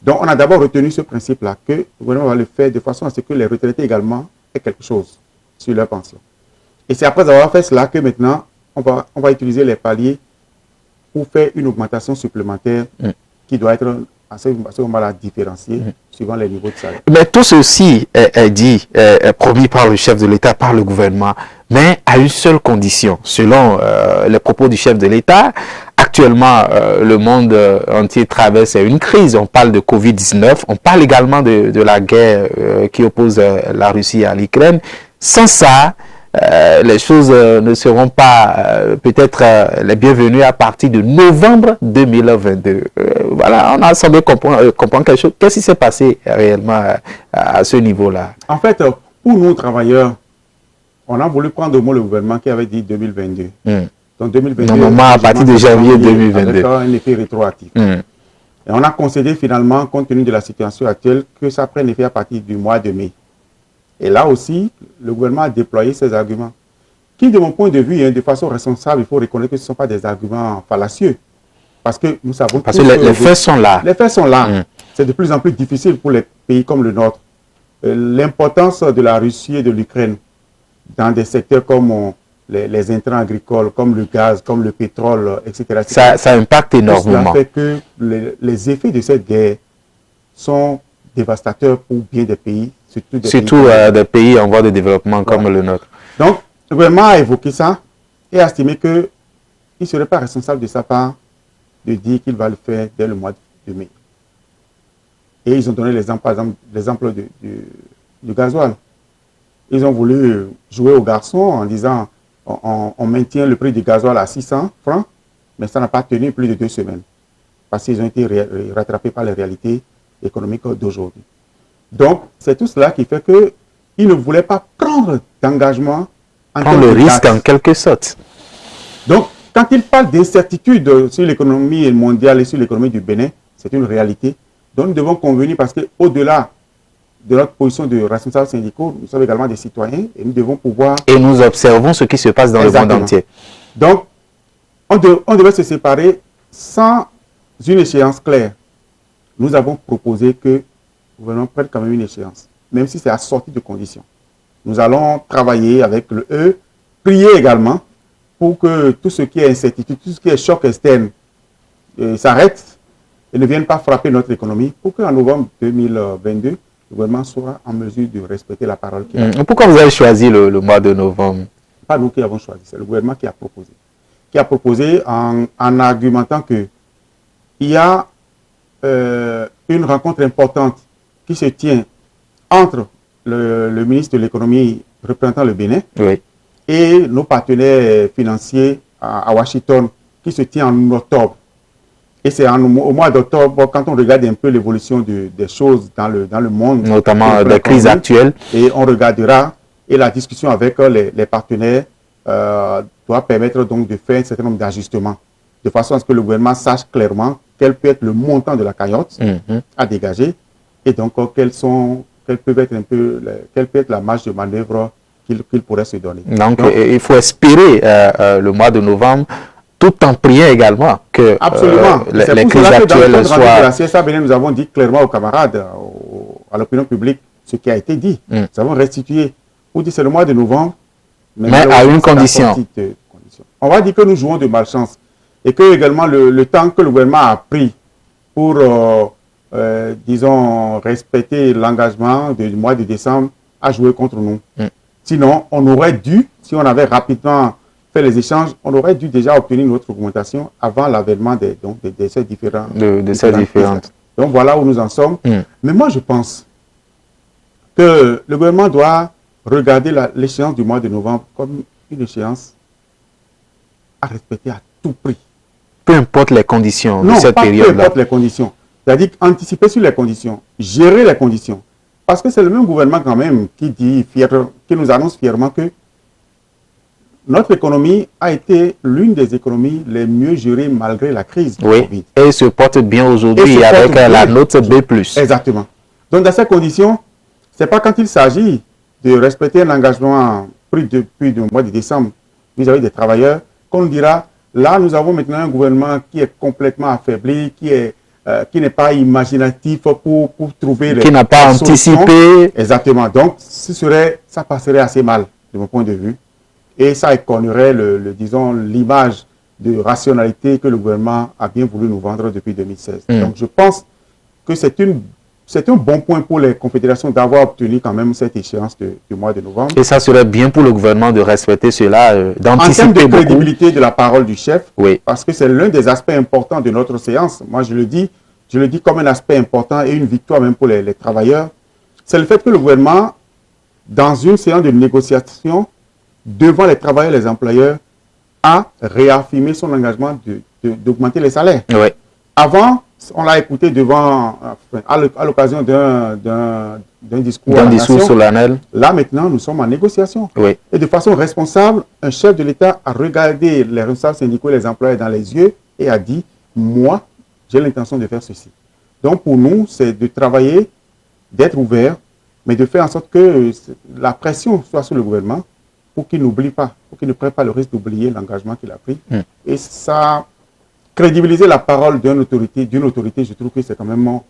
Donc, on a d'abord retenu ce principe-là, que le gouvernement va le faire de façon à ce que les retraités également aient quelque chose sur leur pension. Et c'est après avoir fait cela que maintenant, on va utiliser les paliers pour faire une augmentation supplémentaire qui doit être à ce moment-là différenciée suivant les niveaux de salaire. Mais tout ceci est dit, promis par le chef de l'État, par le gouvernement, mais à une seule condition. Selon les propos du chef de l'État, actuellement, le monde entier traverse une crise. On parle de Covid-19, on parle également de la guerre qui oppose la Russie à l'Ukraine. Sans ça, les choses ne seront pas peut-être les bienvenues à partir de novembre 2022. Voilà, on a semblé comprendre quelque chose. Qu'est-ce qui s'est passé réellement à ce niveau-là? En fait, pour nous, travailleurs, on a voulu prendre au mot le gouvernement qui avait dit 2022. Donc 2022, normalement, à partir de janvier 2022. Avec un effet rétroactif. Et on a concédé finalement, compte tenu de la situation actuelle, que ça prenne effet à partir du mois de mai. Et là aussi, le gouvernement a déployé ses arguments, qui, de mon point de vue, de façon responsable, il faut reconnaître que ce ne sont pas des arguments fallacieux. Parce que nous savons que les faits sont là. Les faits sont là. C'est de plus en plus difficile pour les pays comme le nôtre. L'importance de la Russie et de l'Ukraine dans des secteurs comme les intrants agricoles, comme le gaz, comme le pétrole, etc. Ça impacte énormément. Cela fait que les effets de cette guerre sont dévastateurs pour bien des pays. Surtout des pays en voie de développement comme le nôtre. Donc, le gouvernement a évoqué ça et a estimé qu'il ne serait pas responsable de sa part de dire qu'il va le faire dès le mois de mai. Et ils ont donné l'exemple, par exemple, l'exemple du gasoil. Ils ont voulu jouer aux garçons en disant on maintient le prix du gasoil à 600 francs, mais ça n'a pas tenu plus de 2 semaines parce qu'ils ont été rattrapés par les réalités économiques d'aujourd'hui. Donc, c'est tout cela qui fait qu'ils ne voulaient pas prendre d'engagement. Prendre le risque en quelque sorte. Donc, quand ils parlent d'incertitude sur l'économie mondiale et sur l'économie du Bénin, c'est une réalité dont nous devons convenir parce qu'au-delà de notre position de responsables syndicaux, nous sommes également des citoyens et nous devons pouvoir... Et nous observons ce qui se passe dans le monde entier. Donc, on devait se séparer sans une échéance claire. Nous avons proposé que le gouvernement prenne quand même une échéance, même si c'est assorti de conditions. Nous allons travailler avec le E, prier également pour que tout ce qui est incertitude, tout ce qui est choc externe s'arrête et ne vienne pas frapper notre économie pour qu'en novembre 2022, le gouvernement soit en mesure de respecter la parole qu'il a. Pourquoi vous avez choisi le mois de novembre? Pas nous qui avons choisi, c'est le gouvernement qui a proposé. Qui a proposé en argumentant qu'il y a une rencontre importante qui se tient entre le ministre de l'économie représentant le Bénin et nos partenaires financiers à Washington qui se tient en octobre. Et c'est au mois d'octobre, quand on regarde un peu l'évolution des choses dans le monde. Notamment des crises actuelles. Et on regardera, et la discussion avec les partenaires doit permettre donc de faire un certain nombre d'ajustements, de façon à ce que le gouvernement sache clairement quel peut être le montant de la cagnotte à dégager, et donc quelle peut être la marge de manœuvre qu'il pourrait se donner. Donc il faut espérer le mois de novembre, tout en priant également que les crises actuelles soient... CSA Bénin, nous avons dit clairement aux camarades, à l'opinion publique, ce qui a été dit. Nous avons restitué, pour dire c'est le mois de novembre, mais à une condition. On va dire que nous jouons de malchance et que également le temps que le gouvernement a pris pour, disons, respecter l'engagement du mois de décembre a joué contre nous. Sinon, on aurait dû, si on avait rapidement fait les échanges, on aurait dû déjà obtenir notre augmentation avant l'avènement de ces différentes. Donc voilà où nous en sommes. Mais moi, je pense que le gouvernement doit regarder l'échéance du mois de novembre comme une échéance à respecter à tout prix. Peu importe les conditions de cette période-là. Peu importe les conditions. C'est-à-dire anticiper sur les conditions, gérer les conditions. Parce que c'est le même gouvernement quand même qui nous annonce fièrement que notre économie a été l'une des économies les mieux gérées malgré la crise du Covid. Et il se porte bien aujourd'hui avec la note B+. Exactement. Donc dans ces conditions, ce n'est pas quand il s'agit de respecter un engagement pris depuis le mois de décembre vis-à-vis des travailleurs qu'on dira, là nous avons maintenant un gouvernement qui est complètement affaibli, qui n'est pas imaginatif pour trouver qui n'a pas anticipé. Exactement. Donc ça passerait assez mal de mon point de vue. Et ça écornerait, disons, l'image de rationalité que le gouvernement a bien voulu nous vendre depuis 2016. Donc je pense que c'est un bon point pour les confédérations d'avoir obtenu quand même cette échéance du mois de novembre. Et ça serait bien pour le gouvernement de respecter cela, d'anticiper en termes de crédibilité de la parole du chef, oui. Parce que c'est l'un des aspects importants de notre séance. Moi, je le dis comme un aspect important et une victoire même pour les travailleurs. C'est le fait que le gouvernement, dans une séance de négociation, devant les travailleurs et les employeurs, a réaffirmé son engagement d'augmenter les salaires. Oui. Avant, on l'a écouté à l'occasion d'un discours solennel. Là, maintenant, nous sommes en négociation. Oui. Et de façon responsable, un chef de l'État a regardé les responsables syndicaux et les employeurs dans les yeux et a dit, moi, j'ai l'intention de faire ceci. Donc, pour nous, c'est de travailler, d'être ouvert, mais de faire en sorte que la pression soit sur le gouvernement pour qu'il n'oublie pas, pour qu'il ne prenne pas le risque d'oublier l'engagement qu'il a pris. Et ça, crédibiliser la parole d'une autorité, je trouve que c'est quand même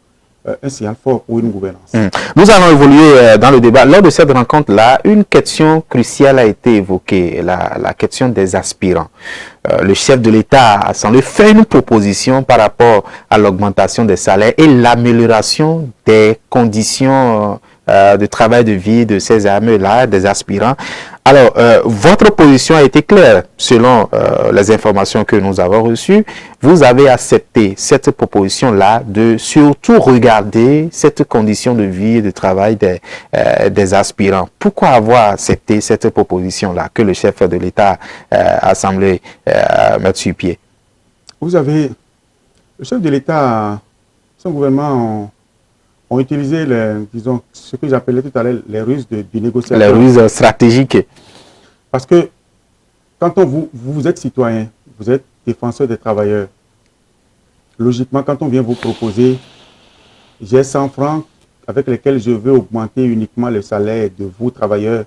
un signal fort pour une gouvernance. Nous allons évoluer dans le débat. Lors de cette rencontre-là, une question cruciale a été évoquée, la question des aspirants. Le chef de l'État a semblé faire une proposition par rapport à l'augmentation des salaires et l'amélioration des conditions de travail de vie de ces armées-là, des aspirants. Alors, votre position a été claire selon les informations que nous avons reçues. Vous avez accepté cette proposition-là de surtout regarder cette condition de vie et de travail des aspirants. Pourquoi avoir accepté cette proposition-là que le chef de l'État a semblé mettre sur pied? Vous avez, le chef de l'État, son gouvernement ont utilisé, disons, ce que j'appelais tout à l'heure les ruses du négociateur. Les ruses stratégiques. Parce que quand vous êtes citoyen, vous êtes défenseur des travailleurs, logiquement, quand on vient vous proposer, j'ai 100 francs avec lesquels je veux augmenter uniquement le salaire de vous, travailleurs,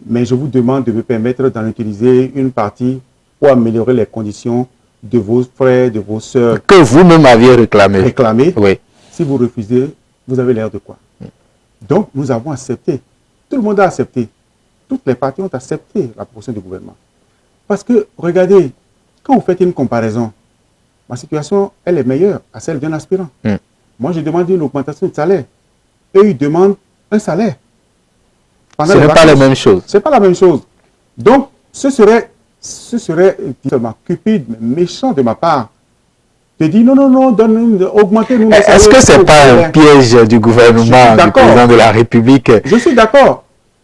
mais je vous demande de me permettre d'en utiliser une partie pour améliorer les conditions de vos frères, de vos sœurs. Que vous-même aviez réclamé. Oui. Si vous refusez, vous avez l'air de quoi? Donc, nous avons accepté. Tout le monde a accepté. Toutes les parties ont accepté la proposition du gouvernement. Parce que, regardez, quand vous faites une comparaison, ma situation, elle est meilleure à celle d'un aspirant. Moi, je demande une augmentation de salaire. Eux, ils demandent un salaire. Ce n'est pas la même chose. Ce n'est pas la même chose. Donc, ce serait seulement cupide, méchant de ma part, de dire non, augmentez-nous. Est-ce que ce n'est pas un piège du gouvernement, du président de la République? Je suis d'accord.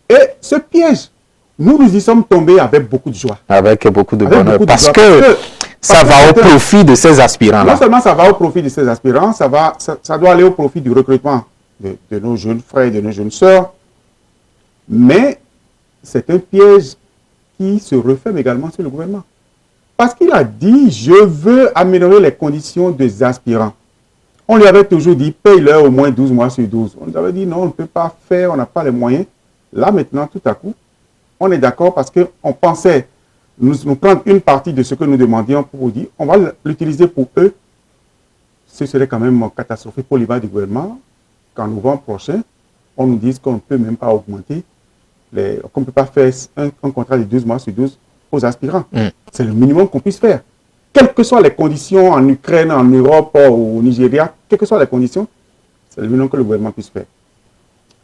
Et ce piège, nous y sommes tombés avec beaucoup de joie. Avec beaucoup de bonheur. Parce que ça va au profit de ces aspirants-là. Non seulement ça va au profit de ces aspirants, ça doit aller au profit du recrutement de nos jeunes frères et de nos jeunes sœurs. Mais c'est un piège qui se referme également sur le gouvernement. Parce qu'il a dit, je veux améliorer les conditions des aspirants. On lui avait toujours dit, paye-leur au moins 12 mois sur 12. On nous avait dit, non, on ne peut pas faire, on n'a pas les moyens. Là, maintenant, tout à coup, on est d'accord parce qu'on pensait nous prendre une partie de ce que nous demandions pour dire, on va l'utiliser pour eux. Ce serait quand même catastrophique pour l'image du gouvernement qu'en novembre prochain, on nous dise qu'on ne peut même pas augmenter, qu'on ne peut pas faire un contrat de 12 mois sur 12 aux aspirants. C'est le minimum qu'on puisse faire. Quelles que soient les conditions en Ukraine, en Europe, au Nigeria, quelles que soient les conditions, c'est le minimum que le gouvernement puisse faire.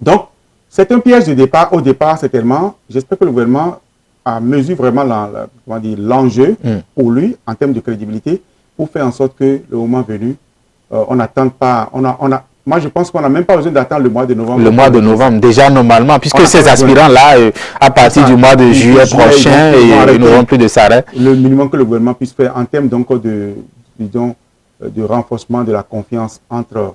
Donc, c'est un piège de départ, au départ, certainement. J'espère que le gouvernement a mesuré vraiment l'enjeu pour lui, en termes de crédibilité, pour faire en sorte que le moment venu, on n'attende pas, moi, je pense qu'on n'a même pas besoin d'attendre le mois de novembre. Le mois de novembre, déjà normalement, puisque ces aspirants-là, à partir du mois de juillet prochain, ils n'auront plus de salaire. Le minimum que le gouvernement puisse faire en termes donc de renforcement de la confiance entre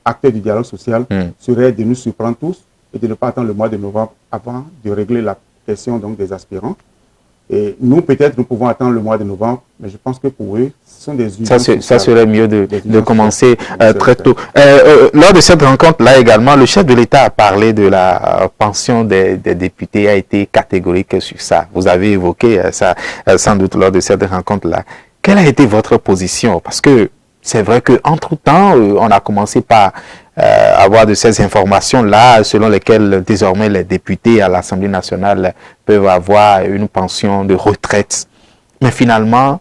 acteurs du dialogue social serait de nous surprendre tous et de ne pas attendre le mois de novembre avant de régler la question donc, des aspirants. Et nous, peut-être, nous pouvons attendre le mois de novembre, mais je pense que pour eux, ce sont des urgences. Ça serait mieux de commencer très tôt. Lors de cette rencontre-là également, le chef de l'État a parlé de la pension des députés, a été catégorique sur ça. Vous avez évoqué ça sans doute lors de cette rencontre-là. Quelle a été votre position? Parce que c'est vrai qu'entre-temps, on a commencé par avoir de ces informations-là, selon lesquelles désormais les députés à l'Assemblée nationale peuvent avoir une pension de retraite. Mais finalement,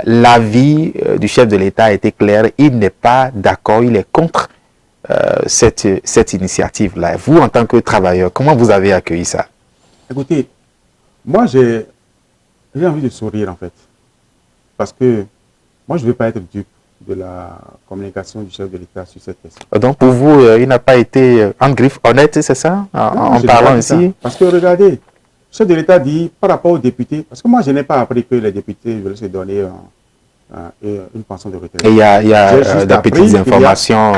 l'avis du chef de l'État a été clair. Il n'est pas d'accord, il est contre cette initiative-là. Vous, en tant que travailleur, comment vous avez accueilli ça? Écoutez, moi, j'ai envie de sourire, en fait. Parce que moi, je ne veux pas être dupe de la communication du chef de l'État sur cette question. Donc, pour vous, il n'a pas été en griffe honnête, c'est ça? En parlant ici? Parce que, regardez, le chef de l'État dit, par rapport aux députés, parce que moi, je n'ai pas appris que les députés veulent se donner une pension de retraite. Et il y a des petites informations,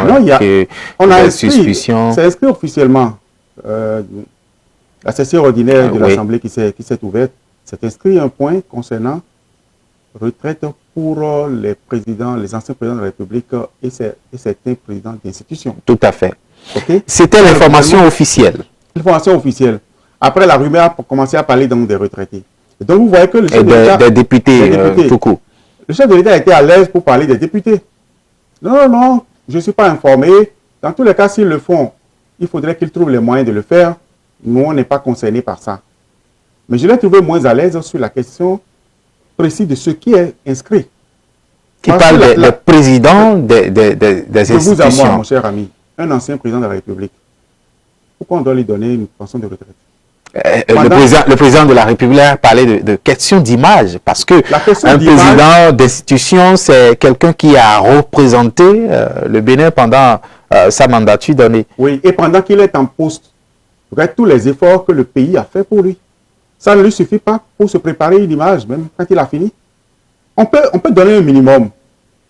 suspicions. C'est inscrit officiellement. La session ordinaire de l'Assemblée qui s'est ouverte, c'est inscrit un point concernant retraite pour les présidents, les anciens présidents de la République et certains présidents d'institutions. Tout à fait. Okay? C'était l'information officielle. L'information officielle. Après, la rumeur a commencé à parler donc des retraités. Et donc, vous voyez que le chef de l'État... Des députés, tout court. Le chef de l'État a été à l'aise pour parler des députés. Non, je ne suis pas informé. Dans tous les cas, s'ils le font, il faudrait qu'ils trouvent les moyens de le faire. Nous, on n'est pas concernés par ça. Mais je l'ai trouvé moins à l'aise sur la question précis de ce qui est inscrit. Qui parle des présidents des institutions. De vous à moi, mon cher ami, un ancien président de la République, pourquoi on doit lui donner une pension de retraite? Le président de la République a parlé de questions d'image, parce que un président d'institution, c'est quelqu'un qui a représenté le Bénin pendant sa mandature donnée. Oui, et pendant qu'il est en poste, regarde tous les efforts que le pays a fait pour lui. Ça ne lui suffit pas pour se préparer une image, même quand il a fini. On peut donner un minimum,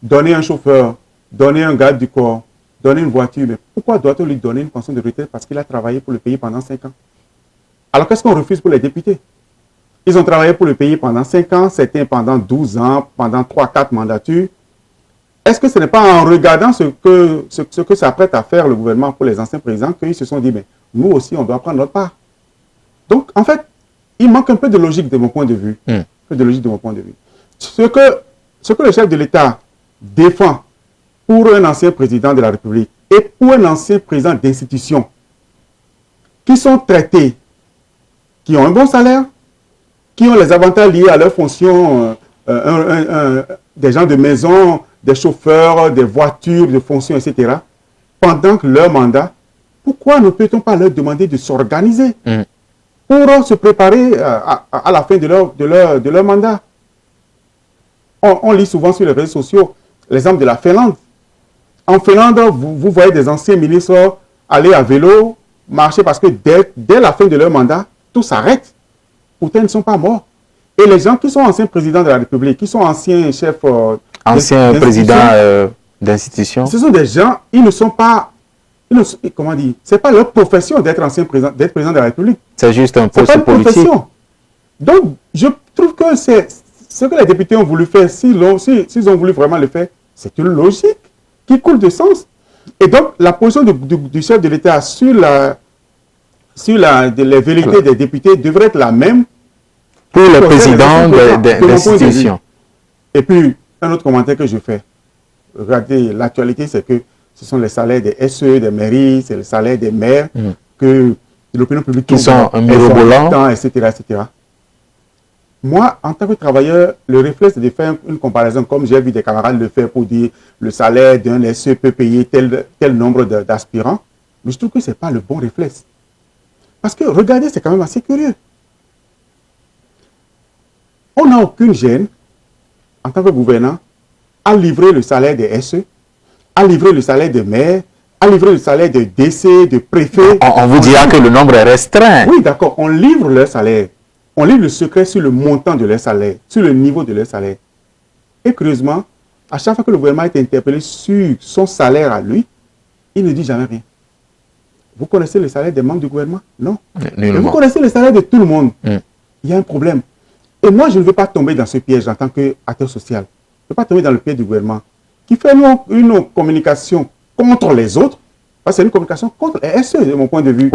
donner un chauffeur, donner un garde du corps, donner une voiture, mais pourquoi doit-on lui donner une pension de retraite parce qu'il a travaillé pour le pays pendant 5 ans? Alors qu'est-ce qu'on refuse pour les députés? Ils ont travaillé pour le pays pendant 5 ans, certains pendant 12 ans, pendant 3-4 mandatures. Est-ce que ce n'est pas en regardant ce que s'apprête à faire le gouvernement pour les anciens présidents qu'ils se sont dit, mais nous aussi, on doit prendre notre part? Donc, en fait, il manque un peu de logique de mon point de vue. que de logique de mon point de vue. Ce que le chef de l'État défend pour un ancien président de la République et pour un ancien président d'institution qui sont traités, qui ont un bon salaire, qui ont les avantages liés à leur fonction, des gens de maison, des chauffeurs, des voitures, des fonctions, etc., pendant que leur mandat, pourquoi ne peut-on pas leur demander de s'organiser pour se préparer à la fin de leur mandat? On lit souvent sur les réseaux sociaux l'exemple de la Finlande. En Finlande, vous voyez des anciens ministres aller à vélo, marcher, parce que dès la fin de leur mandat, tout s'arrête. Pourtant, ils ne sont pas morts. Et les gens qui sont anciens présidents de la République, qui sont anciens chefs... anciens présidents d'institutions. Ce sont des gens, ils ne sont pas... comment dire? Ce n'est pas leur profession d'être d'être président de la République. C'est juste un poste politique. Profession. Donc, je trouve que c'est ce que les députés ont voulu faire. S'ils ont voulu vraiment le faire, c'est une logique qui coule de sens. Et donc, la position du chef de l'État sur les velléités des députés devrait être la même pour le président d'institution. Et puis, un autre commentaire que je fais. Regardez, l'actualité, c'est que ce sont les salaires des SE, des mairies, c'est les salaires des maires que l'opinion publique qui sont mirobolants, etc., etc. Moi, en tant que travailleur, le réflexe, c'est de faire une comparaison, comme j'ai vu des camarades le faire pour dire le salaire d'un SE peut payer tel nombre d'aspirants. Mais je trouve que ce n'est pas le bon réflexe. Parce que, regardez, c'est quand même assez curieux. On n'a aucune gêne, en tant que gouvernant, à livrer le salaire des SE, à livrer le salaire des maires, à livrer le salaire des DC, de préfets. On vous dira que le nombre est restreint. Oui, d'accord, on livre leur salaire. On livre le secret sur le montant de leur salaire, sur le niveau de leur salaire. Et curieusement, à chaque fois que le gouvernement est interpellé sur son salaire à lui, il ne dit jamais rien. Vous connaissez le salaire des membres du gouvernement? Non. Mais vous connaissez le salaire de tout le monde. Il y a un problème. Et moi, je ne veux pas tomber dans ce piège en tant qu'acteur social. Je ne veux pas tomber dans le piège du gouvernement qui fait une communication contre les autres. C'est une communication contre les SE, de mon point de vue,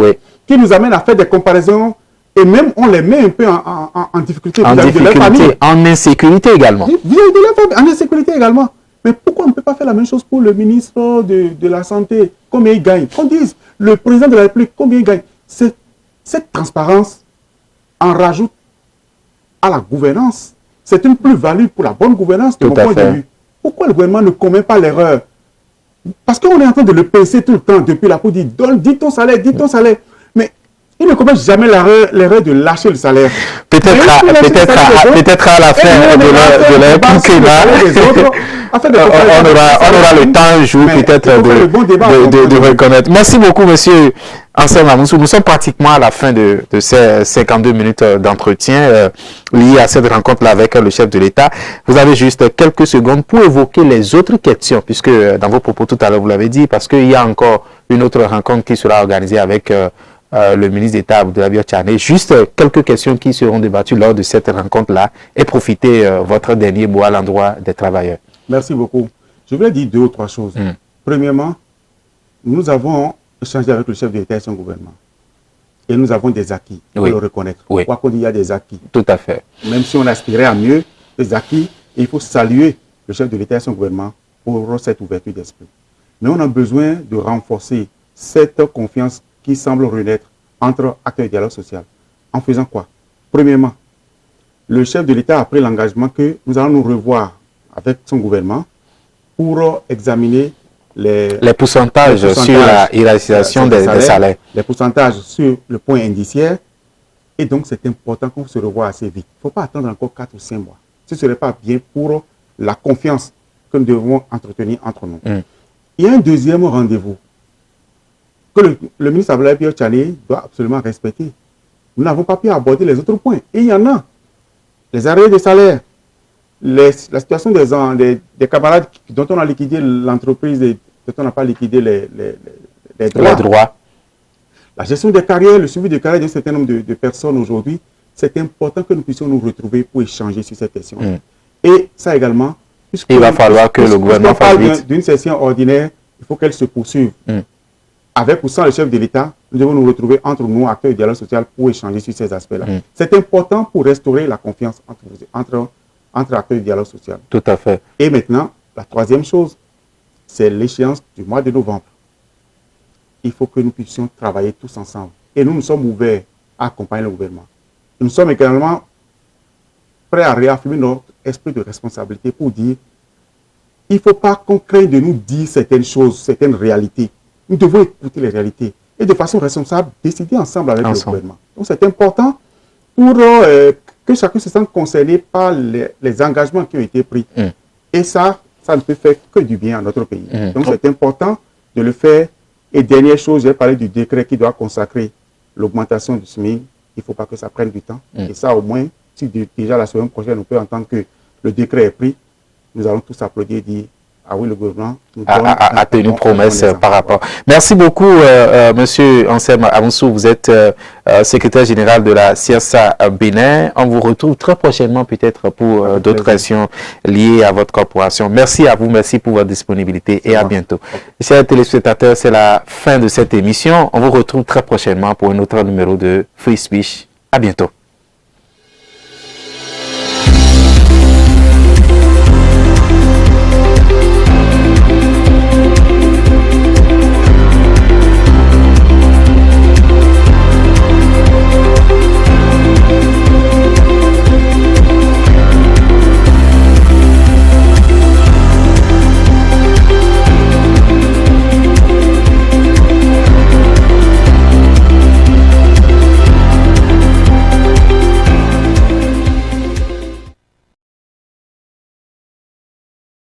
qui nous amène à faire des comparaisons et même on les met un peu en difficulté. En difficulté, en insécurité également. En insécurité également. Mais pourquoi on ne peut pas faire la même chose pour le ministre de la Santé? Combien il gagne? Qu'on dise, le président de la République, combien il gagne? Cette transparence en rajoute à la gouvernance. C'est une plus-value pour la bonne gouvernance de mon point de vue. Pourquoi le gouvernement ne commet pas l'erreur? Parce qu'on est en train de le pincer tout le temps depuis là pour dire dis ton salaire, dis ton salaire. Mais il ne commet jamais l'erreur de lâcher le salaire. Peut-être à la fin de leur quinquennat, on aura le temps un jour peut-être de reconnaître. Merci beaucoup, monsieur Anselme Amoussou. Nous sommes pratiquement à la fin de ces 52 minutes d'entretien liées à cette rencontre-là avec le chef de l'État. Vous avez juste quelques secondes pour évoquer les autres questions, puisque dans vos propos tout à l'heure, vous l'avez dit, parce qu'il y a encore une autre rencontre qui sera organisée avec le ministre d'État Abdoulaye Biotchane. Juste quelques questions qui seront débattues lors de cette rencontre-là et profitez votre dernier mot à l'endroit des travailleurs. Merci beaucoup. Je voulais dire 2 ou 3 choses. Premièrement, nous avons échangé avec le chef de l'État et son gouvernement. Et nous avons des acquis, il faut le reconnaître. Quoi qu'on dise, il y a des acquis. Tout à fait. Même si on aspirait à mieux, des acquis, il faut saluer le chef de l'État et son gouvernement pour cette ouverture d'esprit. Mais on a besoin de renforcer cette confiance qui semble renaître entre acteurs du dialogue social. En faisant quoi? Premièrement, le chef de l'État a pris l'engagement que nous allons nous revoir avec son gouvernement pour examiner les pourcentages sur la hiérarchisation des salaires. Les pourcentages sur le point indiciaire. Et donc, c'est important qu'on se revoie assez vite. Il ne faut pas attendre encore 4 ou 5 mois. Ce ne serait pas bien pour la confiance que nous devons entretenir entre nous. Il y a un deuxième rendez-vous que le ministre Abdoulaye Biotchane doit absolument respecter. Nous n'avons pas pu aborder les autres points. Et il y en a. Les arrêts de salaire, la situation des camarades dont on a liquidé l'entreprise et dont on n'a pas liquidé les droits. La gestion des carrières, le suivi des carrières d'un certain nombre de personnes aujourd'hui, c'est important que nous puissions nous retrouver pour échanger sur cette question. Et ça également, il va falloir que le gouvernement fasse vite. D'une session ordinaire, il faut qu'elle se poursuive avec ou sans le chef de l'État, nous devons nous retrouver entre nous, acteurs du dialogue social, pour échanger sur ces aspects-là. C'est important pour restaurer la confiance entre acteurs du dialogue social. Tout à fait. Et maintenant, la troisième chose, c'est l'échéance du mois de novembre. Il faut que nous puissions travailler tous ensemble. Et nous sommes ouverts à accompagner le gouvernement. Nous sommes également prêts à réaffirmer notre esprit de responsabilité pour dire il ne faut pas qu'on craigne de nous dire certaines choses, certaines réalités. Nous devons écouter les réalités et de façon responsable décider ensemble avec le gouvernement. Donc c'est important pour que chacun se sente concerné par les engagements qui ont été pris. Et ça ne peut faire que du bien à notre pays. Donc c'est important de le faire. Et dernière chose, j'ai parlé du décret qui doit consacrer l'augmentation du SMIC. Il ne faut pas que ça prenne du temps. Et ça, au moins, si déjà la semaine prochaine, on peut entendre que le décret est pris, nous allons tous applaudir et dire ah oui, le gouvernement a tenu une promesse par rapport. Merci beaucoup, Monsieur Anselme Amoussou. Vous êtes secrétaire général de la CSA Bénin. On vous retrouve très prochainement peut-être pour d'autres questions liées à votre corporation. Merci à vous, merci pour votre disponibilité et à bientôt. Chers téléspectateurs, c'est la fin de cette émission. On vous retrouve très prochainement pour un autre numéro de Free Speech. À bientôt.